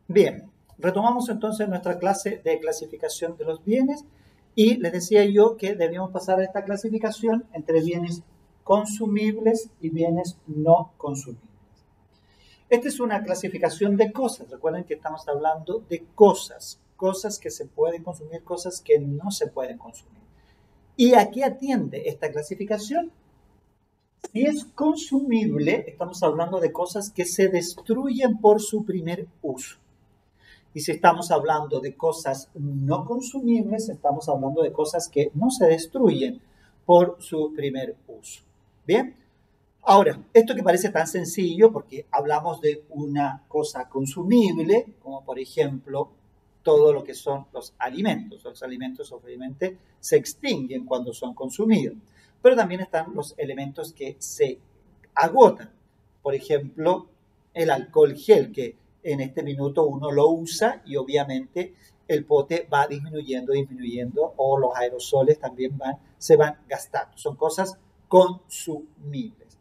Bien, retomamos entonces nuestra clase de clasificación de los bienes y les decía yo que debíamos pasar a esta clasificación entre bienes consumibles y bienes no consumibles. Esta es una clasificación de cosas. Recuerden que estamos hablando de cosas, cosas que se pueden consumir, cosas que no se pueden consumir. ¿Y a qué atiende esta clasificación? Si es consumible, estamos hablando de cosas que se destruyen por su primer uso. Y si estamos hablando de cosas no consumibles, estamos hablando de cosas que no se destruyen por su primer uso. Bien, ahora, esto que parece tan sencillo, porque hablamos de una cosa consumible, como por ejemplo todo lo que son los alimentos. Los alimentos obviamente se extinguen cuando son consumidos, pero también están los elementos que se agotan. Por ejemplo, el alcohol gel, que en este minuto uno lo usa y obviamente el pote va disminuyendo, o los aerosoles también se van gastando. Son cosas consumibles.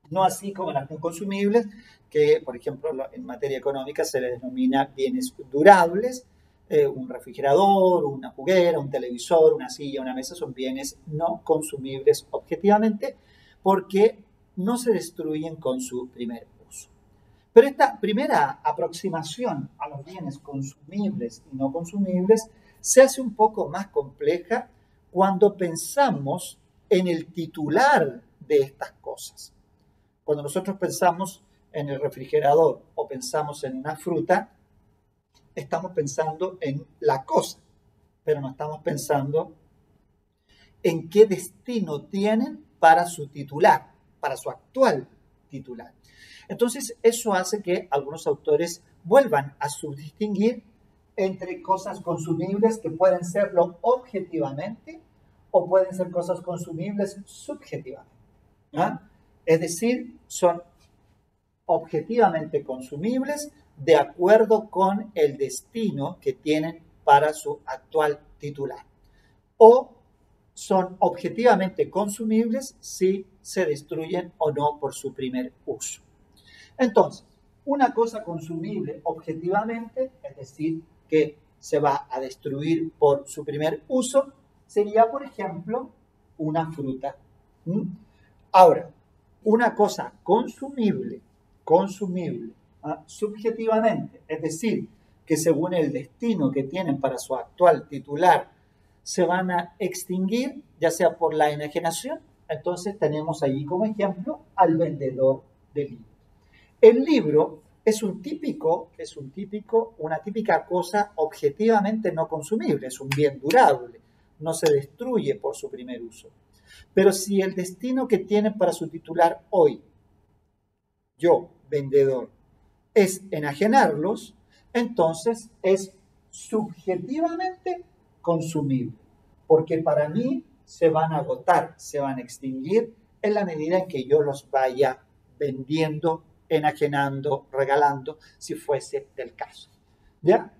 No así como las no consumibles, que por ejemplo en materia económica se les denomina bienes durables. Un refrigerador, una juguera, un televisor, una silla, una mesa son bienes no consumibles objetivamente porque no se destruyen con su primer uso. Pero esta primera aproximación a los bienes consumibles y no consumibles se hace un poco más compleja cuando pensamos en el titular de estas cosas. Cuando nosotros pensamos en el refrigerador o pensamos en una fruta, estamos pensando en la cosa, pero no estamos pensando en qué destino tienen para su titular, para su actual titular. Entonces, eso hace que algunos autores vuelvan a subdistinguir entre cosas consumibles que pueden serlo objetivamente o pueden ser cosas consumibles subjetivamente. ¿Ah? Es decir, son objetivamente consumibles de acuerdo con el destino que tienen para su actual titular. O son objetivamente consumibles si se destruyen o no por su primer uso. Entonces, una cosa consumible objetivamente, es decir, que se va a destruir por su primer uso, sería, por ejemplo, una fruta. Ahora, una cosa consumible, subjetivamente, es decir, que según el destino que tienen para su actual titular, se van a extinguir, ya sea por la enajenación. Entonces tenemos allí como ejemplo al vendedor de libros. El libro es una típica cosa objetivamente no consumible, es un bien durable, no se destruye por su primer uso. Pero si el destino que tienen para su titular hoy, yo, vendedor, es enajenarlos, entonces es subjetivamente consumible, porque para mí se van a agotar, se van a extinguir en la medida en que yo los vaya vendiendo, enajenando, regalando, si fuese del caso. ¿Ya?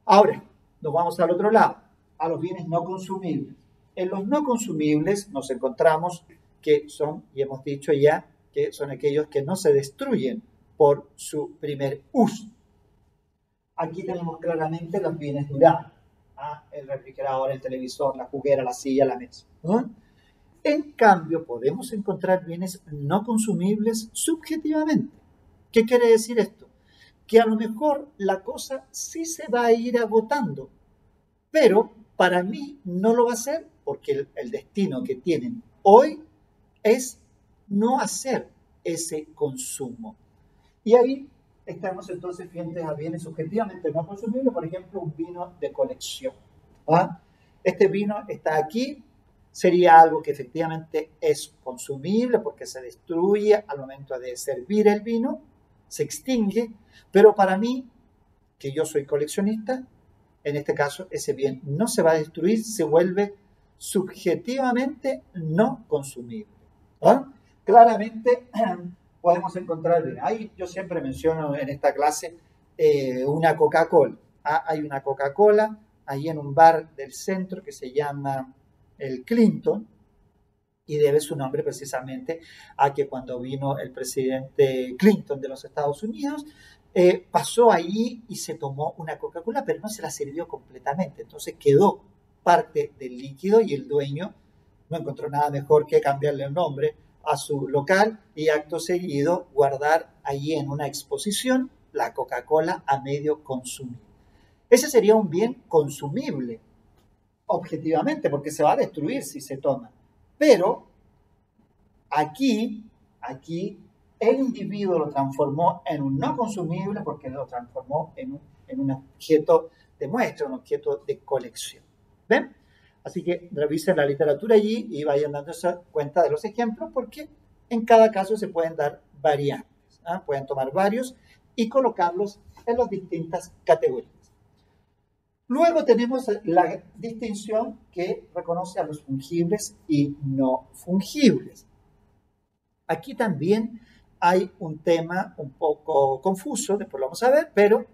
Ahora, nos vamos al otro lado, a los bienes no consumibles. En los no consumibles nos encontramos que son, y hemos dicho ya, que son aquellos que no se destruyen por su primer uso. Aquí tenemos claramente los bienes durables. El refrigerador, el televisor, la juguera, la silla, la mesa. En cambio, podemos encontrar bienes no consumibles subjetivamente. ¿Qué quiere decir esto? Que a lo mejor la cosa sí se va a ir agotando, pero para mí no lo va a hacer porque el destino que tienen hoy es no hacer ese consumo. Y ahí estamos entonces frente a bienes subjetivamente no consumibles, por ejemplo, un vino de colección. Este vino está aquí, sería algo que efectivamente es consumible porque se destruye al momento de servir el vino, se extingue, pero para mí, que yo soy coleccionista, en este caso ese bien no se va a destruir, se vuelve subjetivamente no consumible. Claramente podemos encontrar bien. Ahí yo siempre menciono en esta clase una Coca-Cola. Hay una Coca-Cola ahí en un bar del centro que se llama el Clinton, y debe su nombre precisamente a que cuando vino el presidente Clinton de los Estados Unidos, pasó ahí y se tomó una Coca-Cola, pero no se la sirvió completamente. Entonces quedó parte del líquido y el dueño no encontró nada mejor que cambiarle el nombre a su local y acto seguido guardar allí en una exposición la Coca-Cola a medio consumir. Ese sería un bien consumible, objetivamente, porque se va a destruir si se toma. Pero aquí el individuo lo transformó en un no consumible porque lo transformó en un objeto de muestra, un objeto de colección. ¿Ven? Así que revisen la literatura allí y vayan dándose cuenta de los ejemplos porque en cada caso se pueden dar variantes. ¿Ah? Pueden tomar varios y colocarlos en las distintas categorías. Luego tenemos la distinción que reconoce a los fungibles y no fungibles. Aquí también hay un tema un poco confuso, después lo vamos a ver, pero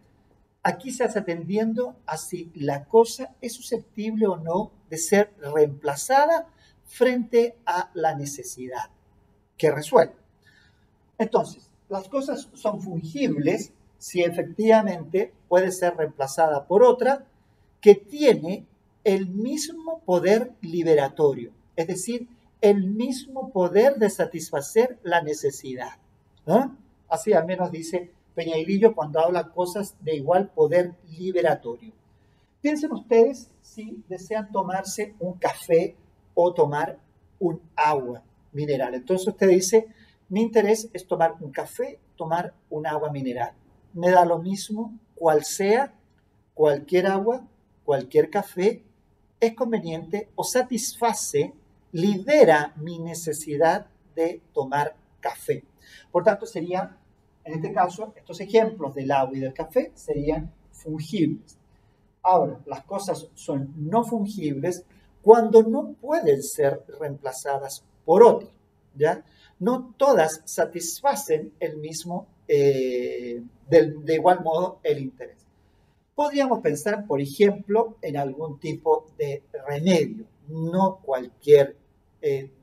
aquí se hace atendiendo a si la cosa es susceptible o no de ser reemplazada frente a la necesidad que resuelve. Entonces, las cosas son fungibles si efectivamente puede ser reemplazada por otra que tiene el mismo poder liberatorio, es decir, el mismo poder de satisfacer la necesidad. ¿No? Así al menos dice Peñailillo cuando habla cosas de igual poder liberatorio. Piensen ustedes si desean tomarse un café o tomar un agua mineral. Entonces usted dice, mi interés es tomar un café, tomar un agua mineral. Me da lo mismo cual sea, cualquier agua, cualquier café, es conveniente o satisface, libera mi necesidad de tomar café. Por tanto, serían, en este caso, estos ejemplos del agua y del café serían fungibles. Ahora, las cosas son no fungibles cuando no pueden ser reemplazadas por otras, ¿ya? No todas satisfacen el mismo, de igual modo, el interés. Podríamos pensar, por ejemplo, en algún tipo de remedio. No cualquier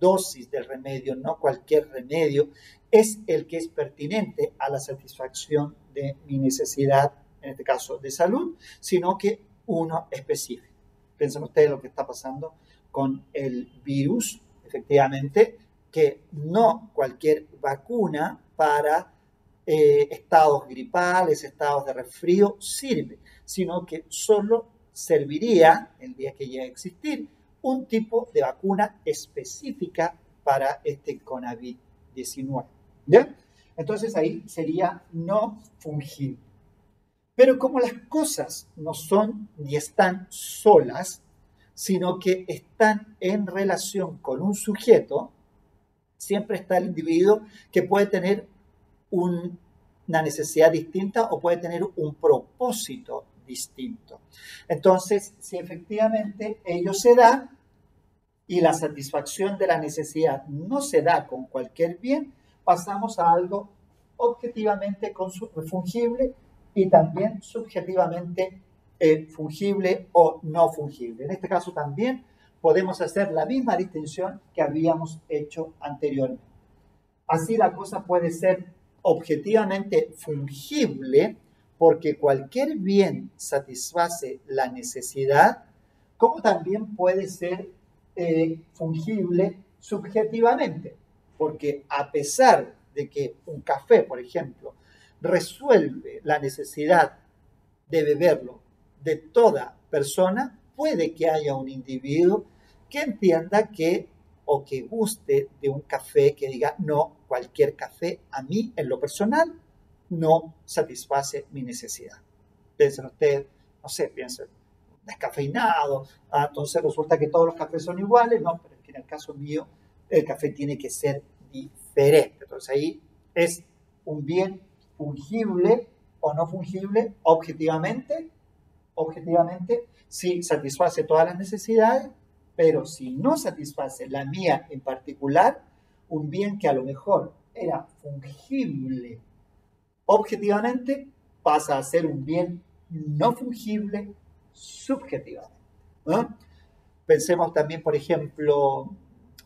dosis del remedio, no cualquier remedio es el que es pertinente a la satisfacción de mi necesidad, en este caso de salud, sino que uno específico. Piensen ustedes lo que está pasando con el virus, efectivamente, que no cualquier vacuna para estados gripales, estados de resfrío sirve, sino que solo serviría, el día que llegue a existir, un tipo de vacuna específica para este COVID-19. ¿Ya? Entonces ahí sería no fungible. Pero como las cosas no son ni están solas, sino que están en relación con un sujeto, siempre está el individuo que puede tener una necesidad distinta o puede tener un propósito distinto. Entonces, si efectivamente ello se da y la satisfacción de la necesidad no se da con cualquier bien, pasamos a algo objetivamente fungible y también subjetivamente fungible o no fungible. En este caso también podemos hacer la misma distinción que habíamos hecho anteriormente. Así la cosa puede ser objetivamente fungible porque cualquier bien satisface la necesidad, como también puede ser fungible subjetivamente, porque a pesar de que un café, por ejemplo, resuelve la necesidad de beberlo de toda persona, puede que haya un individuo que entienda que o que guste de un café que diga, no, cualquier café a mí en lo personal no satisface mi necesidad. Piensen ustedes, no sé, piensen, descafeinado, entonces resulta que todos los cafés son iguales, no, pero es que en el caso mío el café tiene que ser diferente. Entonces ahí es un bien fungible o no fungible objetivamente, si satisface todas las necesidades, pero si no satisface la mía en particular, un bien que a lo mejor era fungible objetivamente, pasa a ser un bien no fungible subjetivamente. ¿No? Pensemos también, por ejemplo,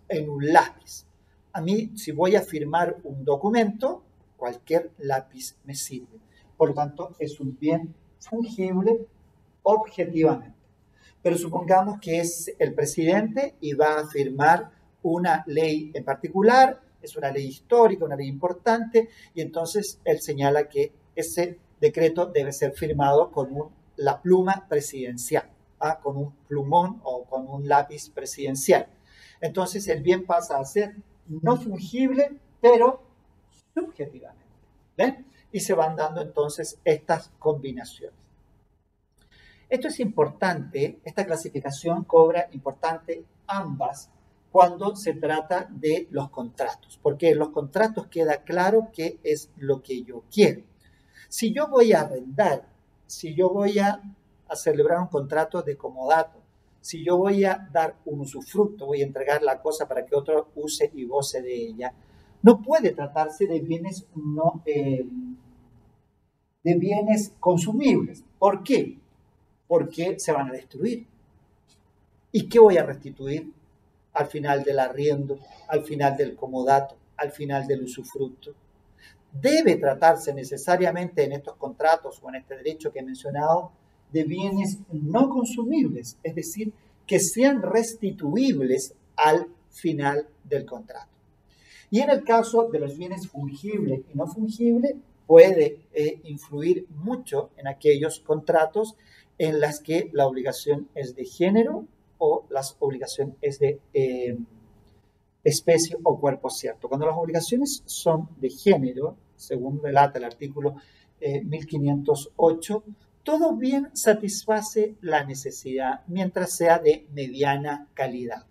en un lápiz. A mí, si voy a firmar un documento, cualquier lápiz me sirve. Por lo tanto, es un bien fungible objetivamente. Pero supongamos que es el presidente y va a firmar una ley en particular, es una ley histórica, una ley importante, y entonces él señala que ese decreto debe ser firmado con la pluma presidencial, con un plumón o con un lápiz presidencial. Entonces el bien pasa a ser no fungible, pero subjetivamente. ¿Ven? Y se van dando entonces estas combinaciones. Esto es importante, esta clasificación cobra importante ambas cuando se trata de los contratos, porque en los contratos queda claro qué es lo que yo quiero. Si yo voy a arrendar, si yo voy a celebrar un contrato de comodato, si yo voy a dar un usufructo, voy a entregar la cosa para que otro use y goce de ella, no puede tratarse de bienes, de bienes consumibles. ¿Por qué? Porque se van a destruir. ¿Y qué voy a restituir al final del arriendo, al final del comodato, al final del usufructo? Debe tratarse necesariamente en estos contratos o en este derecho que he mencionado de bienes no consumibles, es decir, que sean restituibles al final del contrato. Y en el caso de los bienes fungibles y no fungibles, puede influir mucho en aquellos contratos en las que la obligación es de género o la obligación es de especie o cuerpo cierto. Cuando las obligaciones son de género, según relata el artículo 1508, todo bien satisface la necesidad mientras sea de mediana calidad.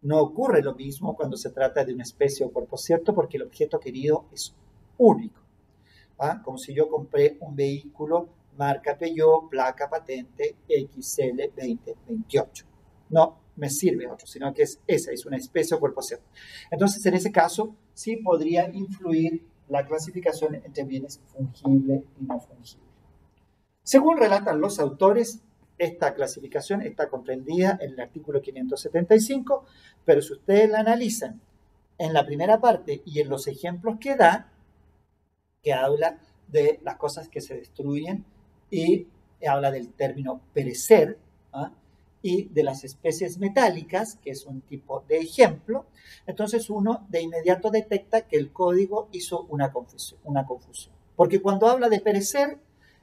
No ocurre lo mismo cuando se trata de una especie o cuerpo cierto porque el objeto querido es único. Como si yo compré un vehículo marca Peugeot, placa patente XL2028. No me sirve otro, sino que esa es una especie o cuerpo cierto. Entonces, en ese caso, sí podría influir la clasificación entre bienes fungible y no fungible. Según relatan los autores, esta clasificación está comprendida en el artículo 575, pero si ustedes la analizan en la primera parte y en los ejemplos que da, que habla de las cosas que se destruyen y habla del término perecer, y de las especies metálicas, que es un tipo de ejemplo, entonces uno de inmediato detecta que el código hizo una confusión. Porque cuando habla de perecer,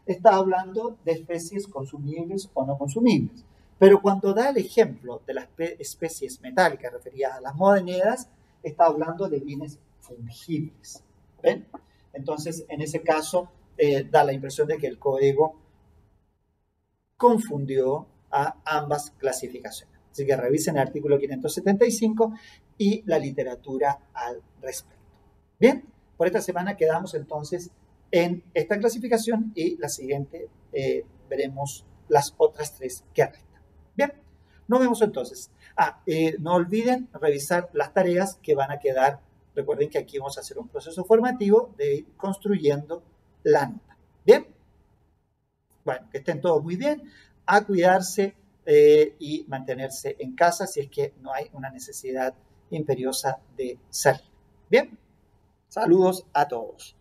está hablando de especies consumibles o no consumibles. Pero cuando da el ejemplo de las especies metálicas referidas a las monedas, está hablando de bienes fungibles. ¿Ven? Entonces, en ese caso, da la impresión de que el código confundió a ambas clasificaciones. Así que revisen el artículo 575 y la literatura al respecto. Bien, por esta semana quedamos entonces en esta clasificación y la siguiente veremos las otras tres que restan. Bien, nos vemos entonces. No olviden revisar las tareas que van a quedar. Recuerden que aquí vamos a hacer un proceso formativo de ir construyendo la nota. Bien, bueno, que estén todos muy bien, a cuidarse y mantenerse en casa si es que no hay una necesidad imperiosa de salir. Bien, saludos a todos.